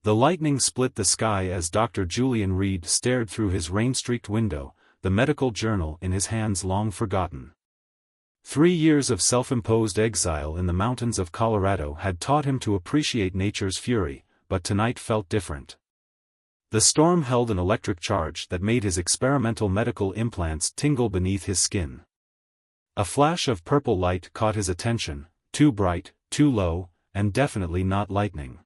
The lightning split the sky as Dr. Julian Reed stared through his rain-streaked window, the medical journal in his hands long forgotten. 3 years of self-imposed exile in the mountains of Colorado had taught him to appreciate nature's fury, but tonight felt different. The storm held an electric charge that made his experimental medical implants tingle beneath his skin. A flash of purple light caught his attention, too bright, too low, and definitely not lightning.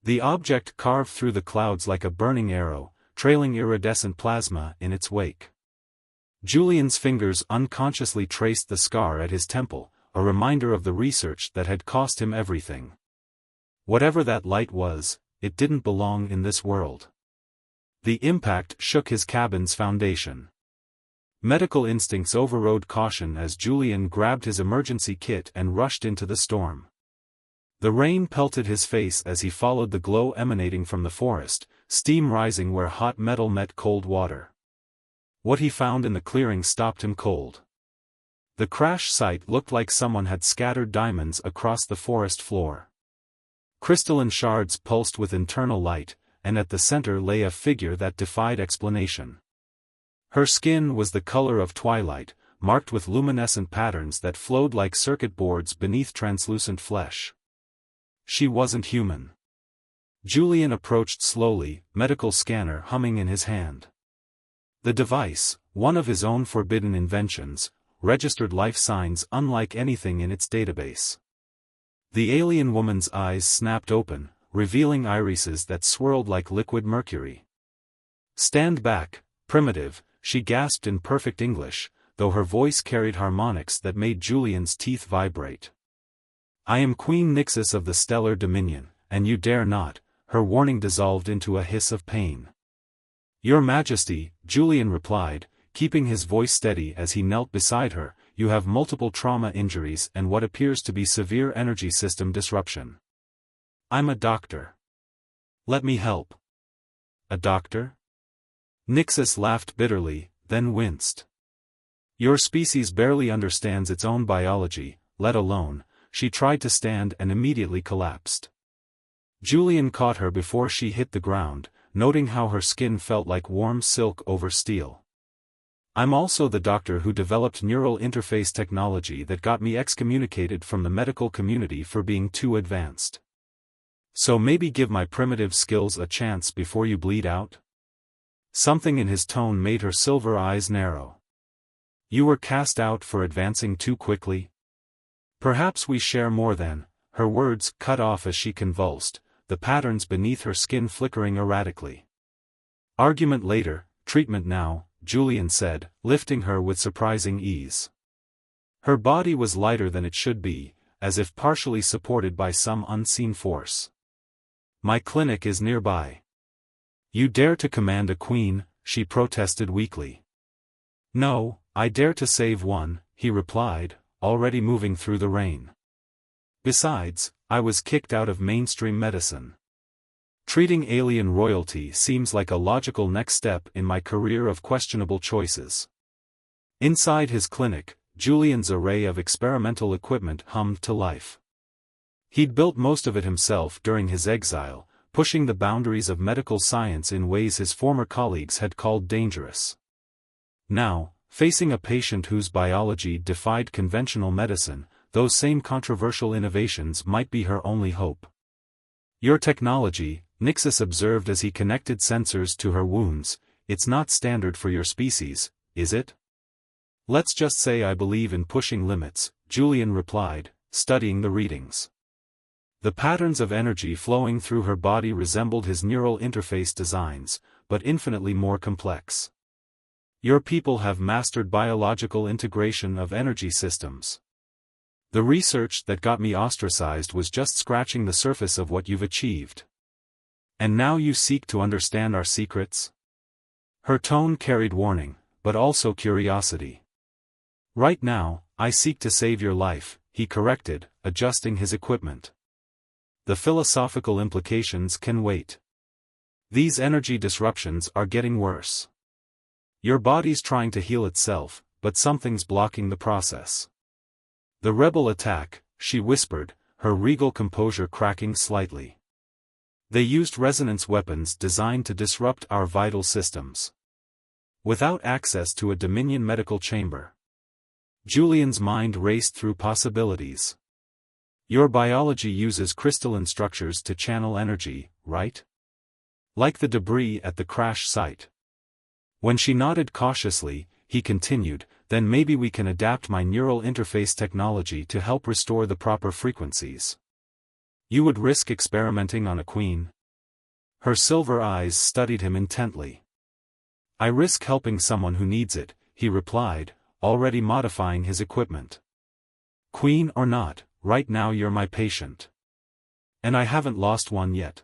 The object carved through the clouds like a burning arrow, trailing iridescent plasma in its wake. Julian's fingers unconsciously traced the scar at his temple, a reminder of the research that had cost him everything. Whatever that light was, it didn't belong in this world. The impact shook his cabin's foundation. Medical instincts overrode caution as Julian grabbed his emergency kit and rushed into the storm. The rain pelted his face as he followed the glow emanating from the forest, steam rising where hot metal met cold water. What he found in the clearing stopped him cold. The crash site looked like someone had scattered diamonds across the forest floor. Crystalline shards pulsed with internal light, and at the center lay a figure that defied explanation. Her skin was the color of twilight, marked with luminescent patterns that flowed like circuit boards beneath translucent flesh. She wasn't human. Julian approached slowly, medical scanner humming in his hand. The device, one of his own forbidden inventions, registered life signs unlike anything in its database. The alien woman's eyes snapped open, revealing irises that swirled like liquid mercury. "Stand back, primitive," she gasped in perfect English, though her voice carried harmonics that made Julian's teeth vibrate. "I am Queen Nixis of the Stellar Dominion, and you dare not," her warning dissolved into a hiss of pain. "Your Majesty," Julian replied, keeping his voice steady as he knelt beside her, "you have multiple trauma injuries and what appears to be severe energy system disruption. I'm a doctor. Let me help." "A doctor?" Nixis laughed bitterly, then winced. "Your species barely understands its own biology, let alone," she tried to stand and immediately collapsed. Julian caught her before she hit the ground, noting how her skin felt like warm silk over steel. "I'm also the doctor who developed neural interface technology that got me excommunicated from the medical community for being too advanced. So maybe give my primitive skills a chance before you bleed out?" Something in his tone made her silver eyes narrow. "You were cast out for advancing too quickly?" "Perhaps we share more than," her words cut off as she convulsed, the patterns beneath her skin flickering erratically. "Argument later, treatment now," Julian said, lifting her with surprising ease. Her body was lighter than it should be, as if partially supported by some unseen force. "My clinic is nearby." "You dare to command a queen," she protested weakly. "No, I dare to save one," he replied, already moving through the rain. "Besides, I was kicked out of mainstream medicine. Treating alien royalty seems like a logical next step in my career of questionable choices." Inside his clinic, Julian's array of experimental equipment hummed to life. He'd built most of it himself during his exile, pushing the boundaries of medical science in ways his former colleagues had called dangerous. Now, facing a patient whose biology defied conventional medicine, those same controversial innovations might be her only hope. "Your technology," Nixis observed as he connected sensors to her wounds, "it's not standard for your species, is it?" "Let's just say I believe in pushing limits," Julian replied, studying the readings. The patterns of energy flowing through her body resembled his neural interface designs, but infinitely more complex. "Your people have mastered biological integration of energy systems. The research that got me ostracized was just scratching the surface of what you've achieved. And now you seek to understand our secrets?" Her tone carried warning, but also curiosity. "Right now, I seek to save your life," he corrected, adjusting his equipment. "The philosophical implications can wait. These energy disruptions are getting worse. Your body's trying to heal itself, but something's blocking the process." "The rebel attack," she whispered, her regal composure cracking slightly. They used resonance weapons designed to disrupt our vital systems. Without access to a Dominion medical chamber, Julian's mind raced through possibilities. Your biology uses crystalline structures to channel energy, right? Like the debris at the crash site. When she nodded cautiously, he continued, then maybe we can adapt my neural interface technology to help restore the proper frequencies. You would risk experimenting on a queen? Her silver eyes studied him intently. I risk helping someone who needs it, he replied, already modifying his equipment. Queen or not, right now you're my patient. And I haven't lost one yet.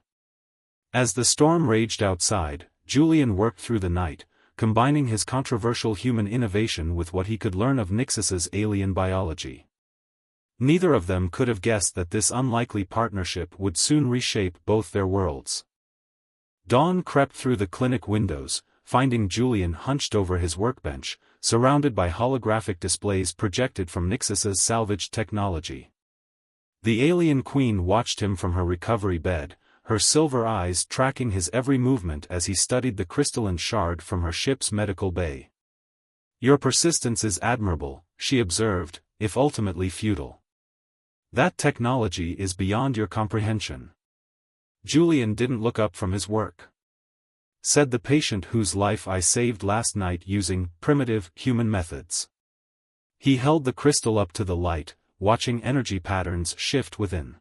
As the storm raged outside, Julian worked through the night, combining his controversial human innovation with what he could learn of Nixus's alien biology. Neither of them could have guessed that this unlikely partnership would soon reshape both their worlds. Dawn crept through the clinic windows, finding Julian hunched over his workbench, surrounded by holographic displays projected from Nixus's salvaged technology. The alien queen watched him from her recovery bed, her silver eyes tracking his every movement as he studied the crystalline shard from her ship's medical bay. Your persistence is admirable, she observed, if ultimately futile. That technology is beyond your comprehension. Julian didn't look up from his work. Said the patient whose life I saved last night using primitive human methods. He held the crystal up to the light, watching energy patterns shift within.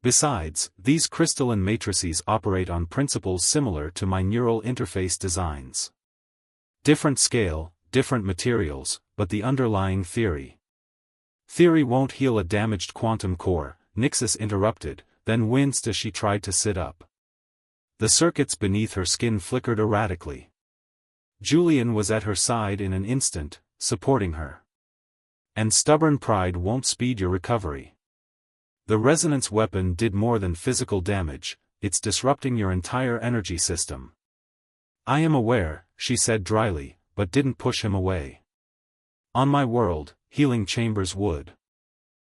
Besides, these crystalline matrices operate on principles similar to my neural interface designs. Different scale, different materials, but the underlying theory. Theory won't heal a damaged quantum core, Nixus interrupted, then winced as she tried to sit up. The circuits beneath her skin flickered erratically. Julian was at her side in an instant, supporting her. And stubborn pride won't speed your recovery. The resonance weapon did more than physical damage, it's disrupting your entire energy system. I am aware, she said dryly, but didn't push him away. On my world, healing chambers would.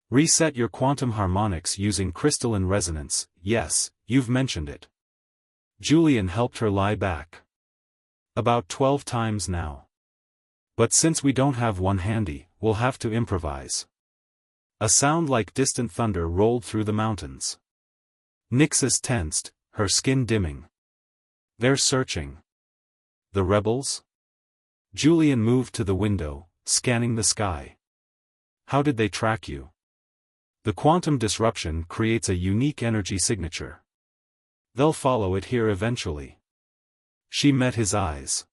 Reset your quantum harmonics using crystalline resonance, yes, you've mentioned it. Julian helped her lie back. About 12 times now. But since we don't have one handy, we'll have to improvise. A sound like distant thunder rolled through the mountains. Nixus tensed, her skin dimming. They're searching. The rebels? Julian moved to the window, scanning the sky. How did they track you? The quantum disruption creates a unique energy signature. They'll follow it here eventually. She met his eyes.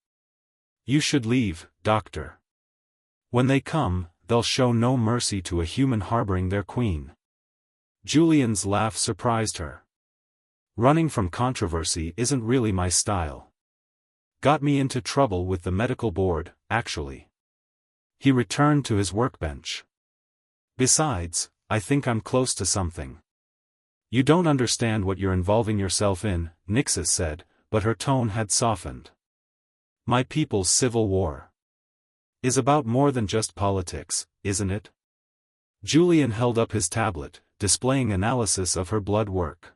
You should leave, Doctor. When they come, they'll show no mercy to a human harboring their queen. Julian's laugh surprised her. Running from controversy isn't really my style. Got me into trouble with the medical board, actually. He returned to his workbench. Besides, I think I'm close to something. You don't understand what you're involving yourself in, Nixus said, but her tone had softened. My people's civil war is about more than just politics, isn't it? Julian held up his tablet, displaying analysis of her blood work.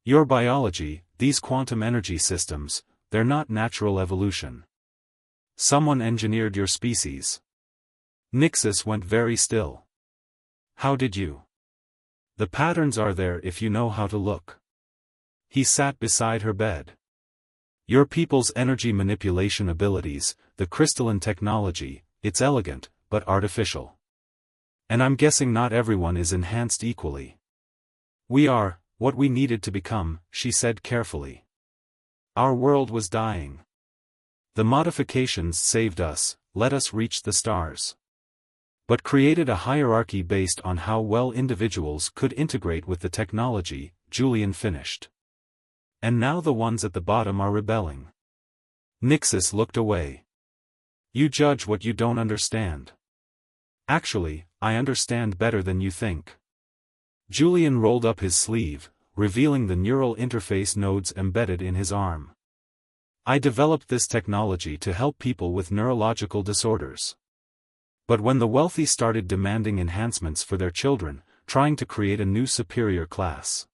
Your biology, these quantum energy systems, they're not natural evolution. Someone engineered your species. Nixus went very still. How did you? The patterns are there if you know how to look. He sat beside her bed. Your people's energy manipulation abilities, the crystalline technology, it's elegant, but artificial. And I'm guessing not everyone is enhanced equally. We are, what we needed to become, she said carefully. Our world was dying. The modifications saved us, let us reach the stars. But created a hierarchy based on how well individuals could integrate with the technology, Julian finished. And now the ones at the bottom are rebelling. Nixus looked away. You judge what you don't understand. Actually, I understand better than you think. Julian rolled up his sleeve, revealing the neural interface nodes embedded in his arm. I developed this technology to help people with neurological disorders. But when the wealthy started demanding enhancements for their children, trying to create a new superior class,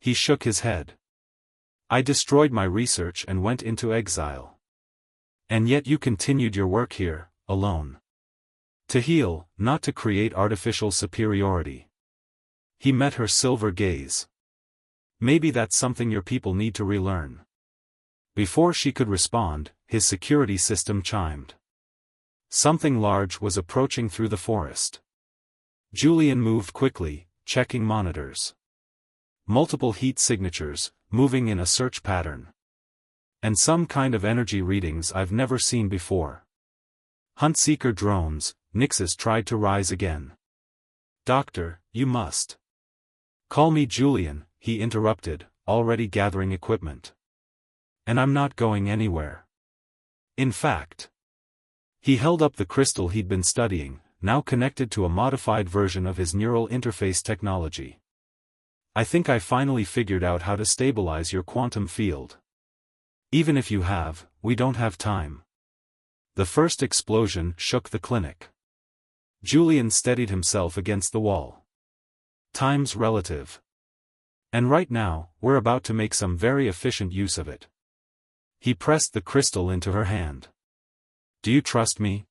He shook his head. I destroyed my research and went into exile. And yet you continued your work here, alone. To heal, not to create artificial superiority. He met her silver gaze. Maybe that's something your people need to relearn. Before she could respond, his security system chimed. Something large was approaching through the forest. Julian moved quickly, checking monitors. Multiple heat signatures, moving in a search pattern. And some kind of energy readings I've never seen before. Hunt-seeker drones. Nixus tried to rise again. Doctor, you must. Call me Julian, he interrupted, already gathering equipment. And I'm not going anywhere. In fact. He held up the crystal he'd been studying, now connected to a modified version of his neural interface technology. I think I finally figured out how to stabilize your quantum field. Even if you have, we don't have time. The first explosion shook the clinic. Julian steadied himself against the wall. Time's relative. And right now, we're about to make some very efficient use of it. He pressed the crystal into her hand. Do you trust me?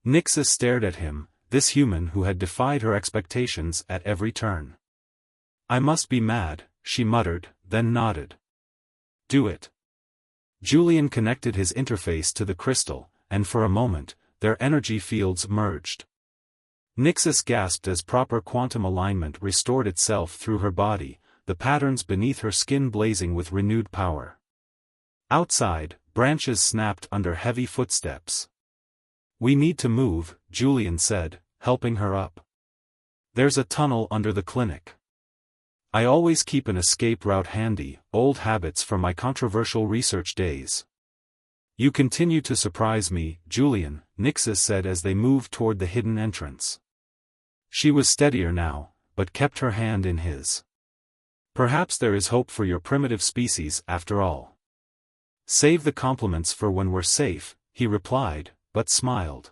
Nixus stared at him, this human who had defied her expectations at every turn. I must be mad, she muttered, then nodded. Do it. Julian connected his interface to the crystal, and for a moment, their energy fields merged. Nixus gasped as proper quantum alignment restored itself through her body, the patterns beneath her skin blazing with renewed power. Outside, branches snapped under heavy footsteps. We need to move, Julian said, helping her up. There's a tunnel under the clinic. I always keep an escape route handy, old habits from my controversial research days. You continue to surprise me, Julian, Nixus said as they moved toward the hidden entrance. She was steadier now, but kept her hand in his. Perhaps there is hope for your primitive species after all. Save the compliments for when we're safe, he replied, but smiled.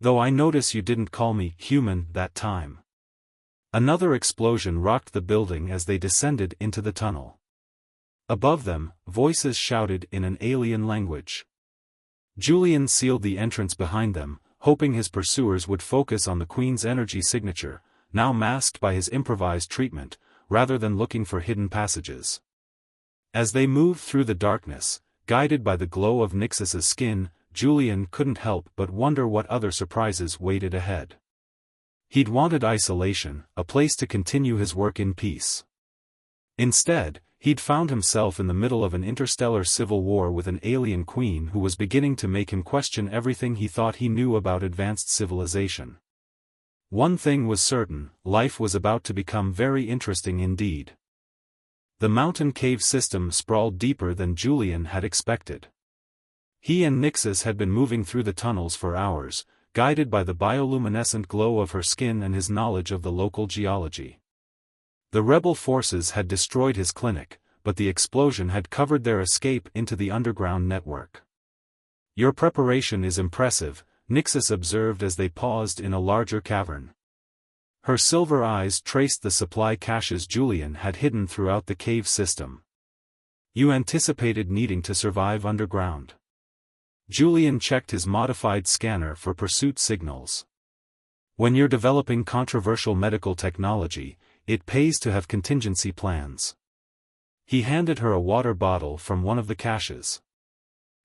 Though I notice you didn't call me human that time. Another explosion rocked the building as they descended into the tunnel. Above them, voices shouted in an alien language. Julian sealed the entrance behind them, hoping his pursuers would focus on the Queen's energy signature, now masked by his improvised treatment, rather than looking for hidden passages. As they moved through the darkness, guided by the glow of Nixus's skin, Julian couldn't help but wonder what other surprises waited ahead. He'd wanted isolation, a place to continue his work in peace. Instead, he'd found himself in the middle of an interstellar civil war with an alien queen who was beginning to make him question everything he thought he knew about advanced civilization. One thing was certain, life was about to become very interesting indeed. The mountain cave system sprawled deeper than Julian had expected. He and Nixus had been moving through the tunnels for hours, guided by the bioluminescent glow of her skin and his knowledge of the local geology. The rebel forces had destroyed his clinic, but the explosion had covered their escape into the underground network. Your preparation is impressive, Nixus observed as they paused in a larger cavern. Her silver eyes traced the supply caches Julian had hidden throughout the cave system. You anticipated needing to survive underground. Julian checked his modified scanner for pursuit signals. When you're developing controversial medical technology, it pays to have contingency plans. He handed her a water bottle from one of the caches.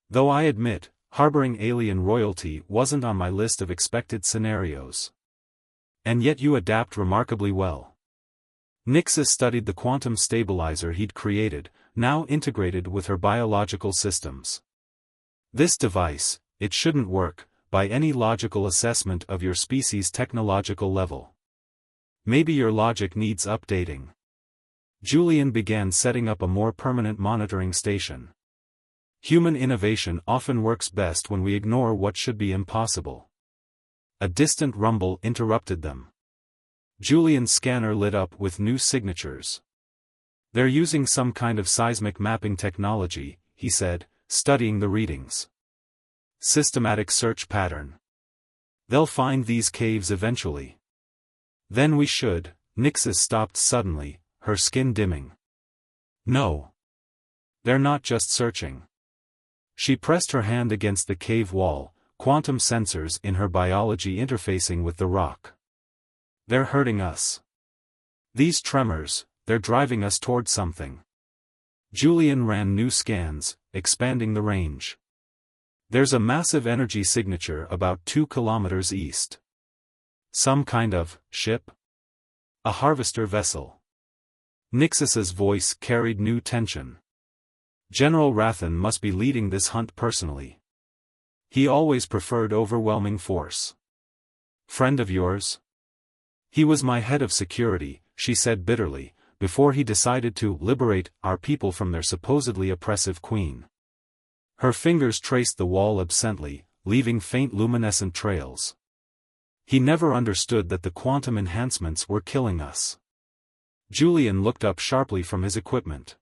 Though I admit, harboring alien royalty wasn't on my list of expected scenarios. And yet you adapt remarkably well. Nixus studied the quantum stabilizer he'd created, now integrated with her biological systems. This device, it shouldn't work, by any logical assessment of your species' technological level. Maybe your logic needs updating. Julian began setting up a more permanent monitoring station. Human innovation often works best when we ignore what should be impossible. A distant rumble interrupted them. Julian's scanner lit up with new signatures. They're using some kind of seismic mapping technology, he said, studying the readings. Systematic search pattern. They'll find these caves eventually. Then we should. Nixus stopped suddenly, her skin dimming. No. They're not just searching. She pressed her hand against the cave wall, quantum sensors in her biology interfacing with the rock. They're hurting us. These tremors, they're driving us toward something. Julian ran new scans, expanding the range. There's a massive energy signature about 2 kilometers east. Some kind of ship? A harvester vessel. Nixus's voice carried new tension. General Rathan must be leading this hunt personally. He always preferred overwhelming force. Friend of yours? He was my head of security, she said bitterly, before he decided to liberate our people from their supposedly oppressive queen. Her fingers traced the wall absently, leaving faint luminescent trails. He never understood that the quantum enhancements were killing us. Julian looked up sharply from his equipment.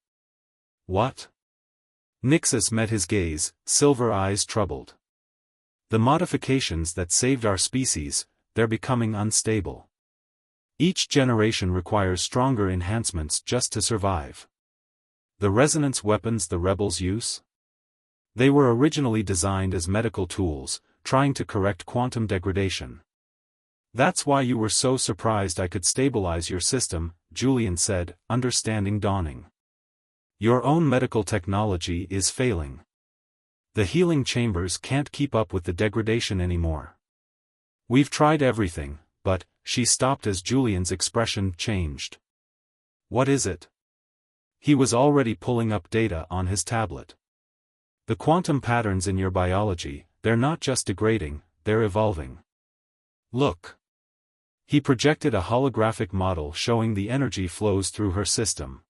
What? Nixus met his gaze, silver eyes troubled. The modifications that saved our species, they're becoming unstable. Each generation requires stronger enhancements just to survive. The resonance weapons the rebels use? They were originally designed as medical tools, trying to correct quantum degradation. That's why you were so surprised I could stabilize your system, Julian said, understanding dawning. Your own medical technology is failing. The healing chambers can't keep up with the degradation anymore. We've tried everything, but, she stopped as Julian's expression changed. What is it? He was already pulling up data on his tablet. The quantum patterns in your biology, they're not just degrading, they're evolving. Look. He projected a holographic model showing the energy flows through her system.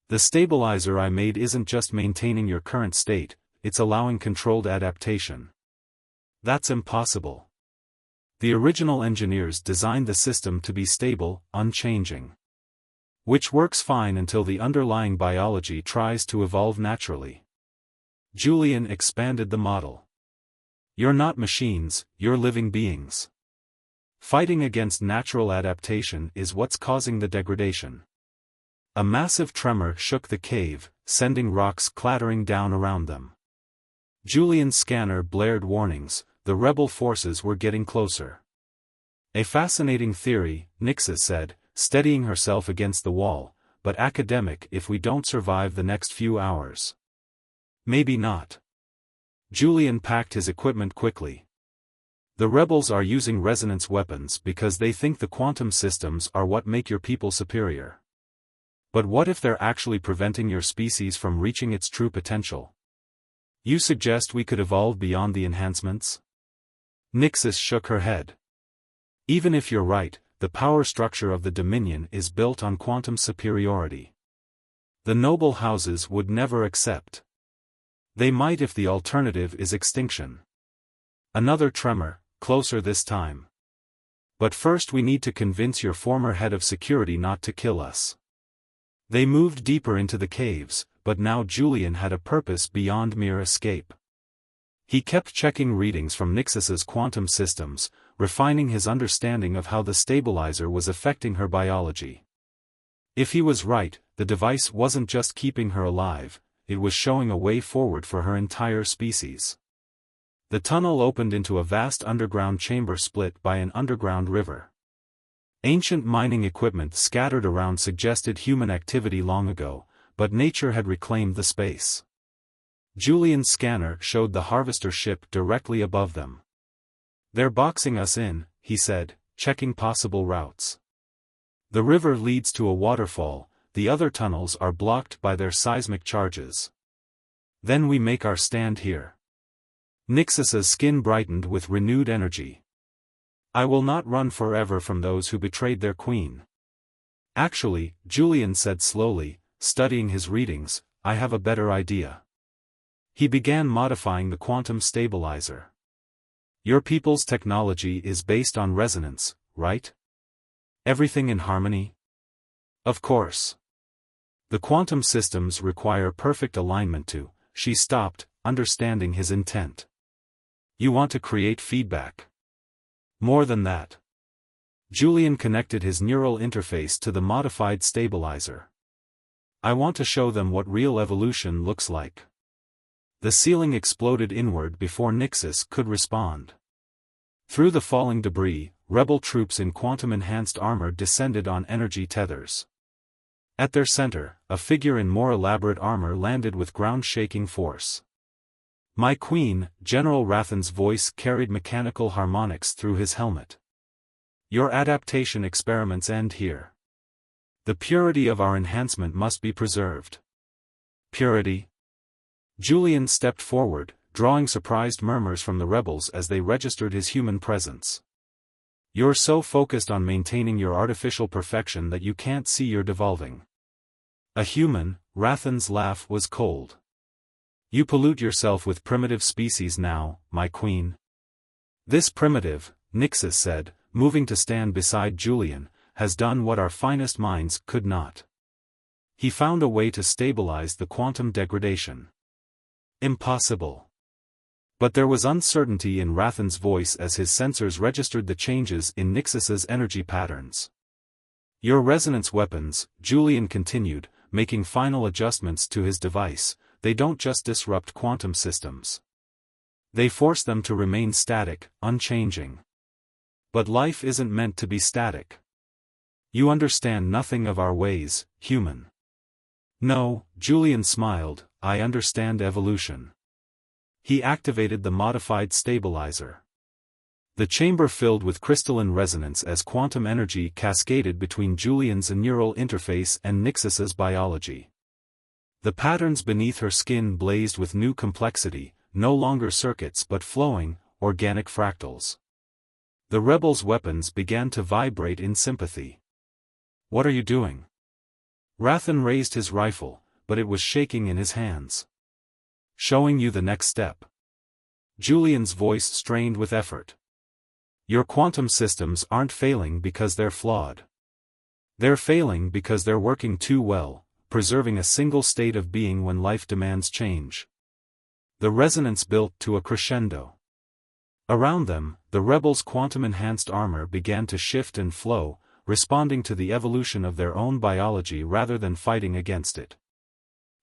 The stabilizer I made isn't just maintaining your current state, it's allowing controlled adaptation. That's impossible. The original engineers designed the system to be stable, unchanging. Which works fine until the underlying biology tries to evolve naturally. Julian expanded the model. You're not machines, you're living beings. Fighting against natural adaptation is what's causing the degradation. A massive tremor shook the cave, sending rocks clattering down around them. Julian's scanner blared warnings, the rebel forces were getting closer. A fascinating theory, Nixus said, steadying herself against the wall, but academic if we don't survive the next few hours. Maybe not. Julian packed his equipment quickly. The rebels are using resonance weapons because they think the quantum systems are what make your people superior. But what if they're actually preventing your species from reaching its true potential? You suggest we could evolve beyond the enhancements? Nixus shook her head. Even if you're right, the power structure of the Dominion is built on quantum superiority. The noble houses would never accept. They might if the alternative is extinction. Another tremor, closer this time. But first we need to convince your former head of security not to kill us. They moved deeper into the caves, but now Julian had a purpose beyond mere escape. He kept checking readings from Nixus's quantum systems, refining his understanding of how the stabilizer was affecting her biology. If he was right, the device wasn't just keeping her alive, it was showing a way forward for her entire species. The tunnel opened into a vast underground chamber split by an underground river. Ancient mining equipment scattered around suggested human activity long ago, but nature had reclaimed the space. Julian's scanner showed the harvester ship directly above them. They're boxing us in, he said, checking possible routes. The river leads to a waterfall, the other tunnels are blocked by their seismic charges. Then we make our stand here. Nixus's skin brightened with renewed energy. I will not run forever from those who betrayed their queen. Actually, Julian said slowly, studying his readings, I have a better idea. He began modifying the quantum stabilizer. Your people's technology is based on resonance, right? Everything in harmony? Of course. The quantum systems require perfect alignment to, she stopped, understanding his intent. You want to create feedback. More than that. Julian connected his neural interface to the modified stabilizer. I want to show them what real evolution looks like. The ceiling exploded inward before Nixus could respond. Through the falling debris, rebel troops in quantum-enhanced armor descended on energy tethers. At their center, a figure in more elaborate armor landed with ground-shaking force. "My queen," General Rathan's voice carried mechanical harmonics through his helmet. "Your adaptation experiments end here. The purity of our enhancement must be preserved." "Purity?" Julian stepped forward, drawing surprised murmurs from the rebels as they registered his human presence. "You're so focused on maintaining your artificial perfection that you can't see you're devolving." A human, Rathan's laugh was cold. "You pollute yourself with primitive species now, my queen." "This primitive," Nixus said, moving to stand beside Julian, "has done what our finest minds could not. He found a way to stabilize the quantum degradation." "Impossible." But there was uncertainty in Rathan's voice as his sensors registered the changes in Nixus's energy patterns. "Your resonance weapons," Julian continued, making final adjustments to his device, "they don't just disrupt quantum systems. They force them to remain static, unchanging. But life isn't meant to be static. You understand nothing of our ways, human." "No," Julian smiled, "I understand evolution." He activated the modified stabilizer. The chamber filled with crystalline resonance as quantum energy cascaded between Julian's neural interface and Nixus's biology. The patterns beneath her skin blazed with new complexity, no longer circuits but flowing, organic fractals. The rebels' weapons began to vibrate in sympathy. "What are you doing?" Rathan raised his rifle, but it was shaking in his hands. "Showing you the next step." Julian's voice strained with effort. "Your quantum systems aren't failing because they're flawed. They're failing because they're working too well, preserving a single state of being when life demands change." The resonance built to a crescendo. Around them, the rebels' quantum-enhanced armor began to shift and flow, responding to the evolution of their own biology rather than fighting against it.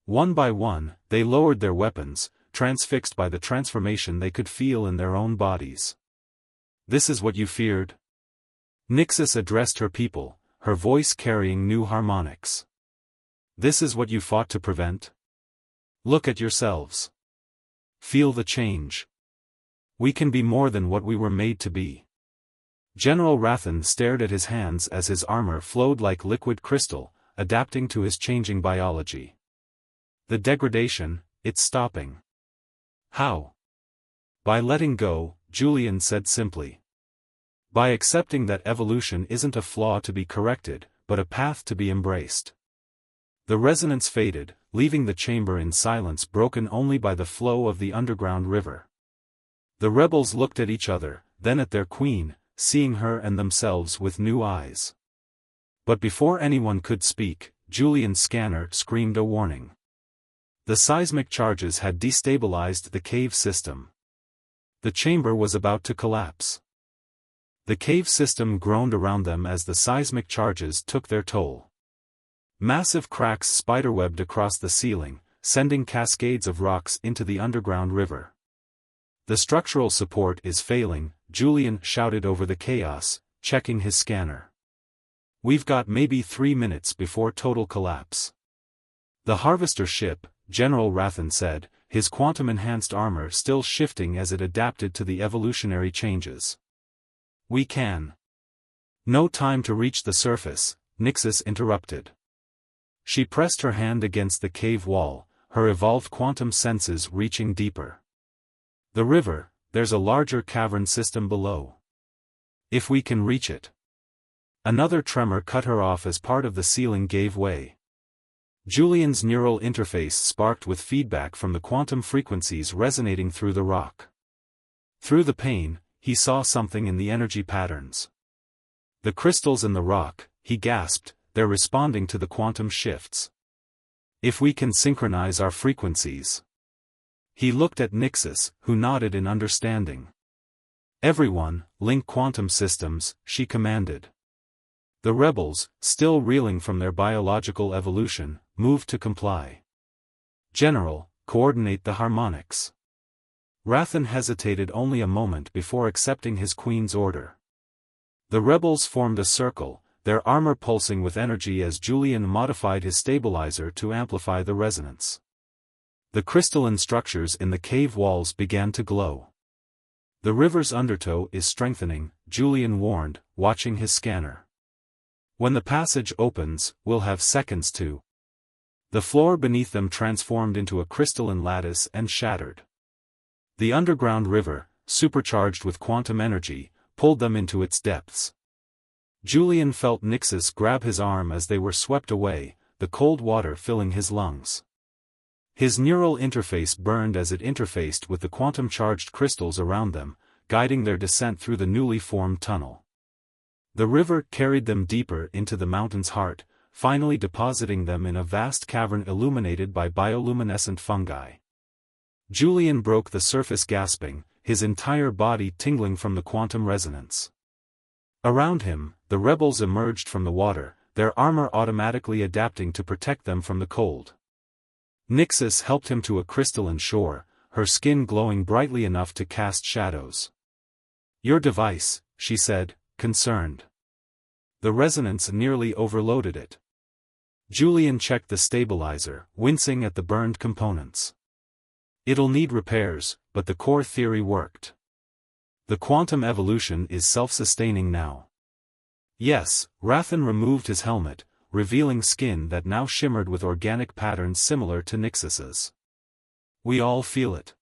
One by one, they lowered their weapons, transfixed by the transformation they could feel in their own bodies. "This is what you feared?" Nixus addressed her people, her voice carrying new harmonics. "This is what you fought to prevent? Look at yourselves. Feel the change. We can be more than what we were made to be." General Rathan stared at his hands as his armor flowed like liquid crystal, adapting to his changing biology. "The degradation, it's stopping." "How?" "By letting go," Julian said simply. "By accepting that evolution isn't a flaw to be corrected, but a path to be embraced." The resonance faded, leaving the chamber in silence broken only by the flow of the underground river. The rebels looked at each other, then at their queen, seeing her and themselves with new eyes. But before anyone could speak, Julian's scanner screamed a warning. The seismic charges had destabilized the cave system. The chamber was about to collapse. The cave system groaned around them as the seismic charges took their toll. Massive cracks spiderwebbed across the ceiling, sending cascades of rocks into the underground river. "The structural support is failing," Julian shouted over the chaos, checking his scanner. "We've got maybe 3 minutes before total collapse." "The harvester ship," General Rathan said, his quantum-enhanced armor still shifting as it adapted to the evolutionary changes. "We can." "No time to reach the surface," Nixus interrupted. She pressed her hand against the cave wall, her evolved quantum senses reaching deeper. "The river, there's a larger cavern system below. If we can reach it." Another tremor cut her off as part of the ceiling gave way. Julian's neural interface sparked with feedback from the quantum frequencies resonating through the rock. Through the pain, he saw something in the energy patterns. "The crystals in the rock," he gasped, "they're responding to the quantum shifts. If we can synchronize our frequencies." He looked at Nixus, who nodded in understanding. Everyone, link quantum systems, she commanded. The rebels, still reeling from their biological evolution, moved to comply. General, coordinate the harmonics. Rathan hesitated only a moment before accepting his queen's order. The rebels formed a circle, their armor pulsing with energy as Julian modified his stabilizer to amplify the resonance. The crystalline structures in the cave walls began to glow. The river's undertow is strengthening, Julian warned, watching his scanner. When the passage opens, we'll have seconds to. The floor beneath them transformed into a crystalline lattice and shattered. The underground river, supercharged with quantum energy, pulled them into its depths. Julian felt Nixus grab his arm as they were swept away, the cold water filling his lungs. His neural interface burned as it interfaced with the quantum-charged crystals around them, guiding their descent through the newly formed tunnel. The river carried them deeper into the mountain's heart, finally depositing them in a vast cavern illuminated by bioluminescent fungi. Julian broke the surface gasping, his entire body tingling from the quantum resonance. Around him, the rebels emerged from the water, their armor automatically adapting to protect them from the cold. Nixus helped him to a crystalline shore, her skin glowing brightly enough to cast shadows. "Your device," she said, concerned. The resonance nearly overloaded it. Julian checked the stabilizer, wincing at the burned components. "It'll need repairs, but the core theory worked. The quantum evolution is self-sustaining now." Yes, Rathan removed his helmet, revealing skin that now shimmered with organic patterns similar to Nixus's. "We all feel it.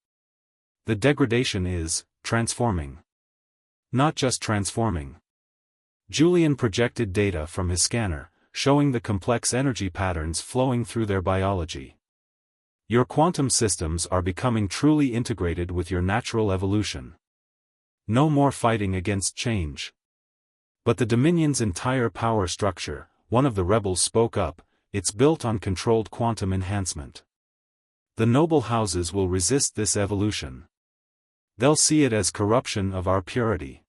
The degradation is transforming. Not just transforming." Julian projected data from his scanner, showing the complex energy patterns flowing through their biology. "Your quantum systems are becoming truly integrated with your natural evolution. No more fighting against change." "But the Dominion's entire power structure," one of the rebels spoke up, "it's built on controlled quantum enhancement. The noble houses will resist this evolution. They'll see it as corruption of our purity."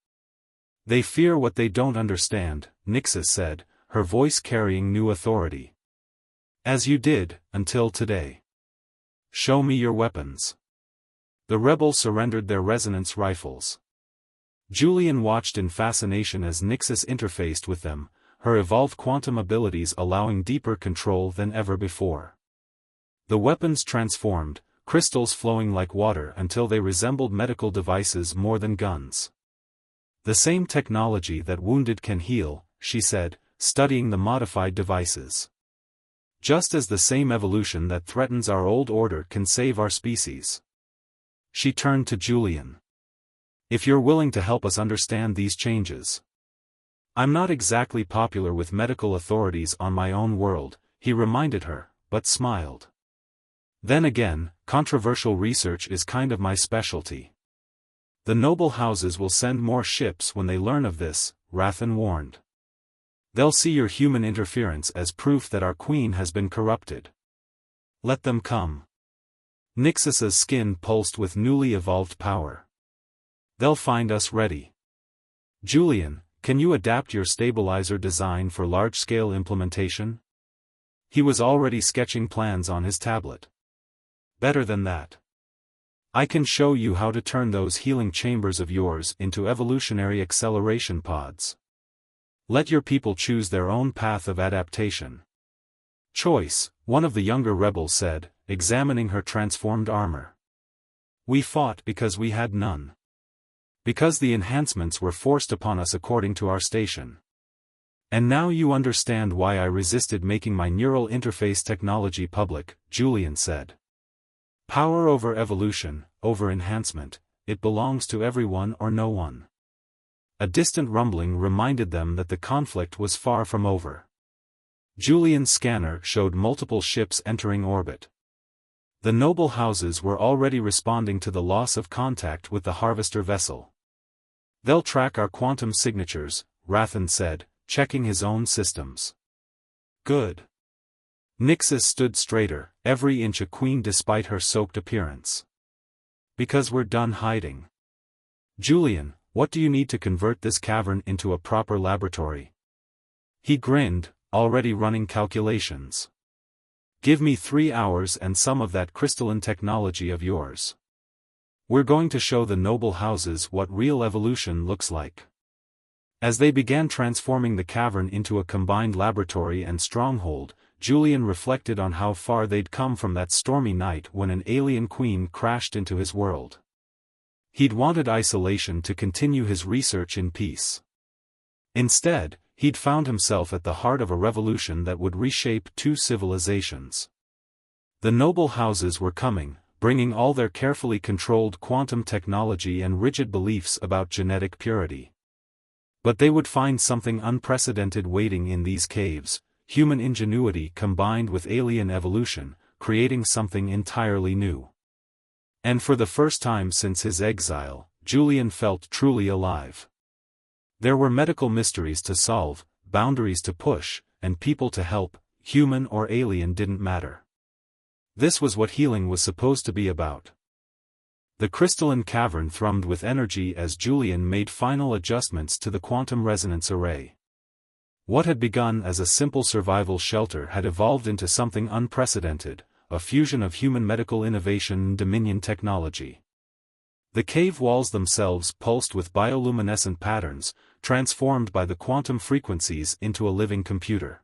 "They fear what they don't understand," Nixus said, her voice carrying new authority. "As you did, until today. Show me your weapons." The rebels surrendered their resonance rifles. Julian watched in fascination as Nixus interfaced with them, her evolved quantum abilities allowing deeper control than ever before. The weapons transformed, crystals flowing like water until they resembled medical devices more than guns. "The same technology that wounded can heal," she said, studying the modified devices. "Just as the same evolution that threatens our old order can save our species." She turned to Julian. "If you're willing to help us understand these changes." "I'm not exactly popular with medical authorities on my own world," he reminded her, but smiled. "Then again, controversial research is kind of my specialty." "The noble houses will send more ships when they learn of this," Rathan warned. "They'll see your human interference as proof that our queen has been corrupted. Let them come." Nixus's skin pulsed with newly evolved power. "They'll find us ready." "Julian, can you adapt your stabilizer design for large-scale implementation?" He was already sketching plans on his tablet. "Better than that. I can show you how to turn those healing chambers of yours into evolutionary acceleration pods. Let your people choose their own path of adaptation." "Choice," one of the younger rebels said, examining her transformed armor. "We fought because we had none. Because the enhancements were forced upon us according to our station. And now you understand why I resisted making my neural interface technology public," Julian said. "Power over evolution, over enhancement, it belongs to everyone or no one." A distant rumbling reminded them that the conflict was far from over. Julian's scanner showed multiple ships entering orbit. The noble houses were already responding to the loss of contact with the harvester vessel. "They'll track our quantum signatures," Rathan said, checking his own systems. "Good." Nixus stood straighter, every inch a queen despite her soaked appearance. "Because we're done hiding." "Julian, What do you need to convert this cavern into a proper laboratory? He grinned, already running calculations. Give me 3 hours and some of that crystalline technology of yours. We're going to show the noble houses what real evolution looks like. As they began transforming the cavern into a combined laboratory and stronghold, Julian reflected on how far they'd come from that stormy night when an alien queen crashed into his world. He'd wanted isolation to continue his research in peace. Instead, he'd found himself at the heart of a revolution that would reshape 2 civilizations. The noble houses were coming, bringing all their carefully controlled quantum technology and rigid beliefs about genetic purity. But they would find something unprecedented waiting in these caves, human ingenuity combined with alien evolution, creating something entirely new. And for the first time since his exile, Julian felt truly alive. There were medical mysteries to solve, boundaries to push, and people to help, human or alien didn't matter. This was what healing was supposed to be about. The crystalline cavern thrummed with energy as Julian made final adjustments to the quantum resonance array. What had begun as a simple survival shelter had evolved into something unprecedented, a fusion of human medical innovation and dominion technology. The cave walls themselves pulsed with bioluminescent patterns, transformed by the quantum frequencies into a living computer.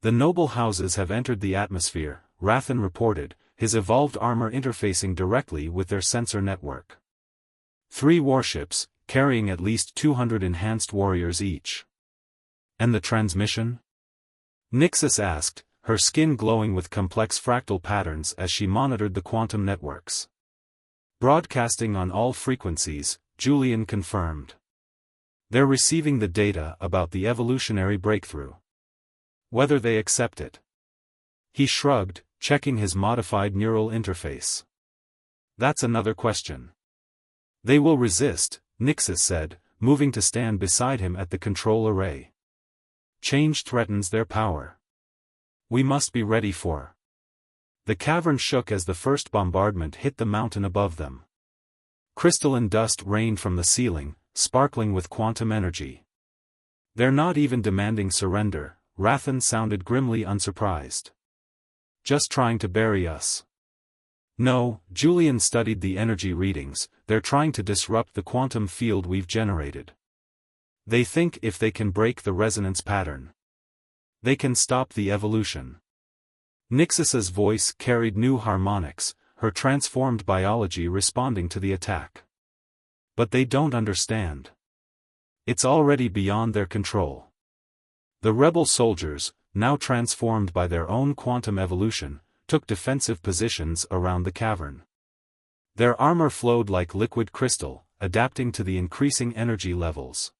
The noble houses have entered the atmosphere, Rathan reported, his evolved armor interfacing directly with their sensor network. 3 warships, carrying at least 200 enhanced warriors each. And the transmission? Nixus asked, her skin glowing with complex fractal patterns as she monitored the quantum networks. Broadcasting on all frequencies, Julian confirmed. They're receiving the data about the evolutionary breakthrough. Whether they accept it. He shrugged, checking his modified neural interface. That's another question. They will resist, Nixus said, moving to stand beside him at the control array. Change threatens their power. We must be ready for. The cavern shook as the first bombardment hit the mountain above them. Crystalline dust rained from the ceiling, sparkling with quantum energy. They're not even demanding surrender, Rathan sounded grimly unsurprised. Just trying to bury us. No, Julian studied the energy readings, they're trying to disrupt the quantum field we've generated. They think if they can break the resonance pattern, they can stop the evolution. Nixus's voice carried new harmonics, her transformed biology responding to the attack. But they don't understand. It's already beyond their control. The rebel soldiers, now transformed by their own quantum evolution, took defensive positions around the cavern. Their armor flowed like liquid crystal, adapting to the increasing energy levels.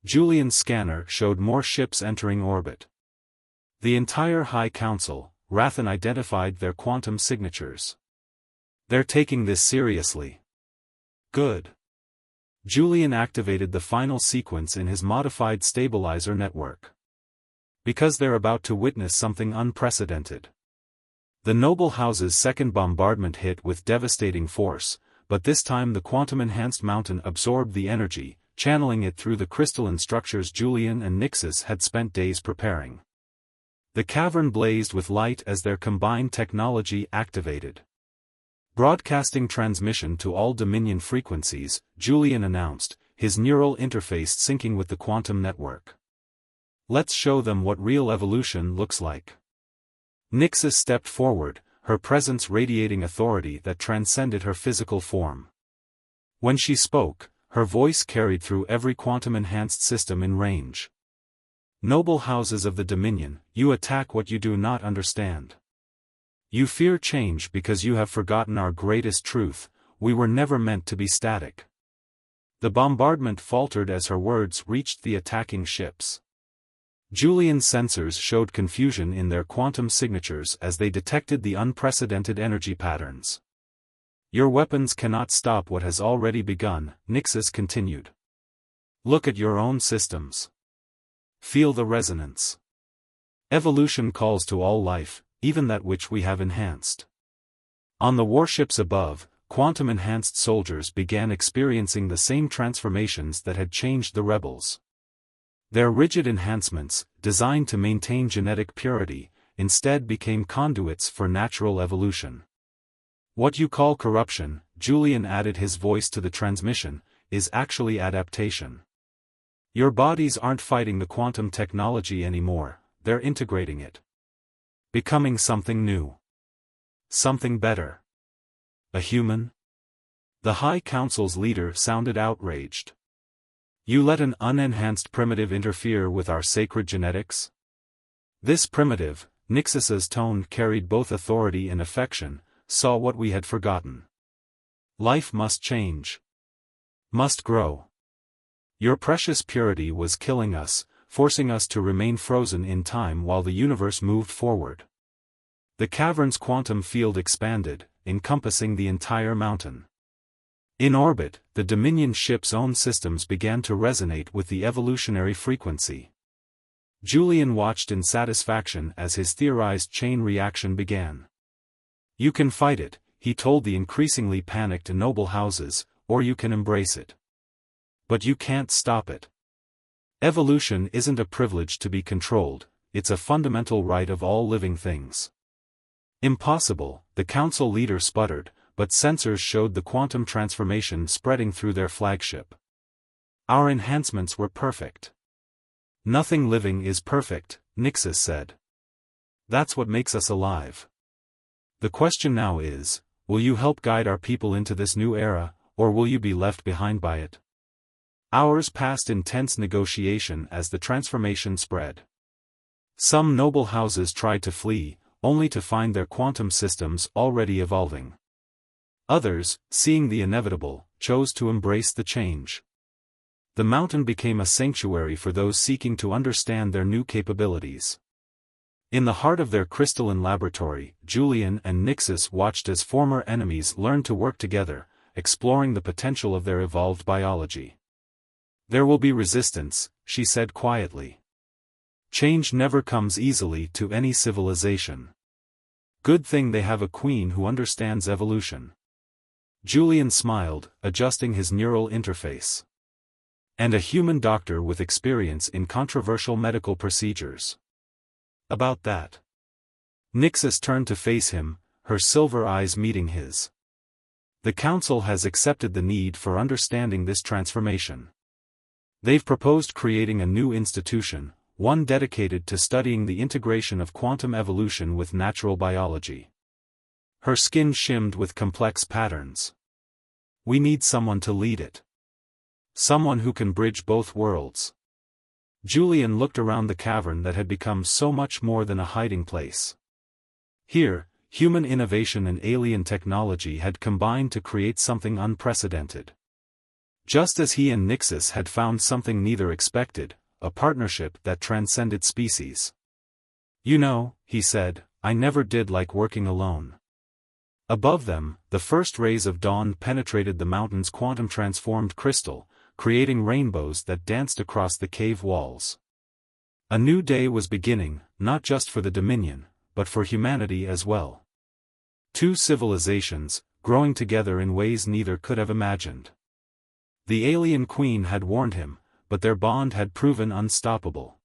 Julian's scanner showed more ships entering orbit. The entire High Council, Rathan identified their quantum signatures. They're taking this seriously. Good. Julian activated the final sequence in his modified stabilizer network. Because they're about to witness something unprecedented. The noble house's second bombardment hit with devastating force, but this time the quantum-enhanced mountain absorbed the energy, channeling it through the crystalline structures Julian and Nixus had spent days preparing. The cavern blazed with light as their combined technology activated. Broadcasting transmission to all Dominion frequencies, Julian announced, his neural interface syncing with the quantum network. Let's show them what real evolution looks like. Nixus stepped forward, her presence radiating authority that transcended her physical form. When she spoke, her voice carried through every quantum-enhanced system in range. Noble houses of the Dominion, you attack what you do not understand. You fear change because you have forgotten our greatest truth, we were never meant to be static. The bombardment faltered as her words reached the attacking ships. Julian's sensors showed confusion in their quantum signatures as they detected the unprecedented energy patterns. Your weapons cannot stop what has already begun, Nixus continued. Look at your own systems. Feel the resonance. Evolution calls to all life, even that which we have enhanced. On the warships above, quantum-enhanced soldiers began experiencing the same transformations that had changed the rebels. Their rigid enhancements, designed to maintain genetic purity, instead became conduits for natural evolution. What you call corruption, Julian added his voice to the transmission, is actually adaptation. Your bodies aren't fighting the quantum technology anymore, they're integrating it. Becoming something new. Something better. A human? The High Council's leader sounded outraged. You let an unenhanced primitive interfere with our sacred genetics? This primitive, Nixus's tone carried both authority and affection, saw what we had forgotten. Life must change. Must grow. Your precious purity was killing us, forcing us to remain frozen in time while the universe moved forward. The cavern's quantum field expanded, encompassing the entire mountain. In orbit, the Dominion ship's own systems began to resonate with the evolutionary frequency. Julian watched in satisfaction as his theorized chain reaction began. You can fight it, he told the increasingly panicked noble houses, or you can embrace it. But you can't stop it. Evolution isn't a privilege to be controlled, it's a fundamental right of all living things. Impossible, the council leader sputtered, but sensors showed the quantum transformation spreading through their flagship. Our enhancements were perfect. Nothing living is perfect, Nixus said. That's what makes us alive. The question now is, will you help guide our people into this new era, or will you be left behind by it? Hours passed in tense negotiation as the transformation spread. Some noble houses tried to flee, only to find their quantum systems already evolving. Others, seeing the inevitable, chose to embrace the change. The mountain became a sanctuary for those seeking to understand their new capabilities. In the heart of their crystalline laboratory, Julian and Nixus watched as former enemies learned to work together, exploring the potential of their evolved biology. There will be resistance, she said quietly. Change never comes easily to any civilization. Good thing they have a queen who understands evolution. Julian smiled, adjusting his neural interface. And a human doctor with experience in controversial medical procedures. About that. Nixus turned to face him, her silver eyes meeting his. The council has accepted the need for understanding this transformation. They've proposed creating a new institution, one dedicated to studying the integration of quantum evolution with natural biology. Her skin shimmed with complex patterns. We need someone to lead it. Someone who can bridge both worlds. Julian looked around the cavern that had become so much more than a hiding place. Here, human innovation and alien technology had combined to create something unprecedented. Just as he and Nixus had found something neither expected, a partnership that transcended species. You know, he said, I never did like working alone. Above them, the first rays of dawn penetrated the mountain's quantum-transformed crystal, creating rainbows that danced across the cave walls. A new day was beginning, not just for the Dominion, but for humanity as well. Two civilizations, growing together in ways neither could have imagined. The alien queen had warned him, but their bond had proven unstoppable.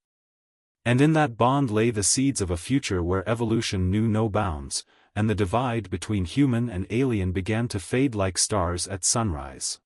And in that bond lay the seeds of a future where evolution knew no bounds, and the divide between human and alien began to fade like stars at sunrise.